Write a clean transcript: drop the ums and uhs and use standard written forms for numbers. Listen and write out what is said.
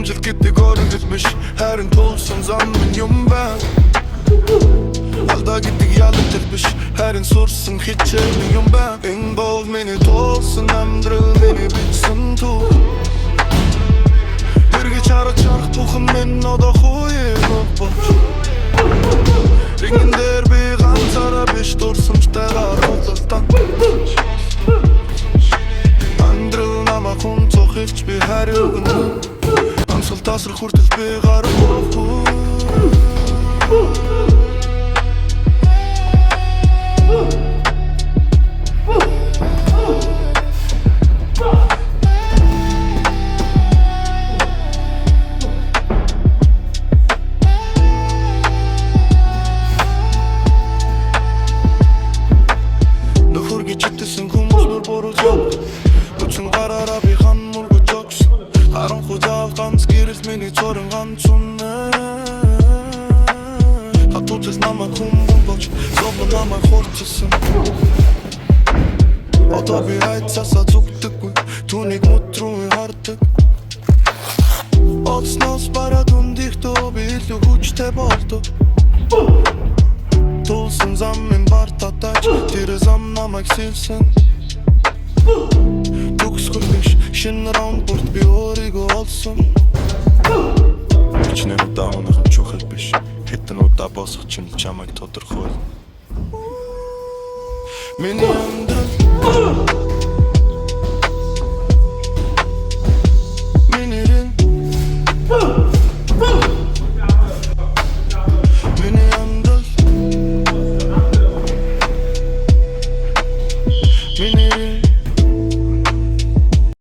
амжилт гэдэг орнгил биш харин тулсан зам минь юм байна. Алдаа гэдэг ялгал биш харин сурсан хичээл юм байна. Энэ бол миний тулсан амьдрал миний бичсэн түүх. Эргэж харах чарах бүхэн минь одоо хуйг болж. Рингэн дээр би ганцаараа биш дурсамжтайгаар худалдан. Амьдрал намайг хүнцохилж би хариугна. Ансгал тасрах хүртэл би гарахгүй. Читсэн хүмүүс мөр борож явах Нүцэн гараараа би хан мургож огсон Харанхуй зав ганц гэрэл миний цорын ганц үнэ Хатуцэс намайг хүмбэн болж Зовлон намайг хурцсан Одоо би айцасаа зүгдэггүй Түүнийг мут руу хардаг Олснос бараад үндихтөө би илүү хүчтэй болдог Тулсан зам минь бартатаач Тэр зам намайг сэлсэн Төгсгөл биш шинэ раунд бүрт би өөрийгөө олсон Бичнээ удаа унах нь чухал биш Хэдэн удаа босох чинь чамайг тодорхой Миний амьдрал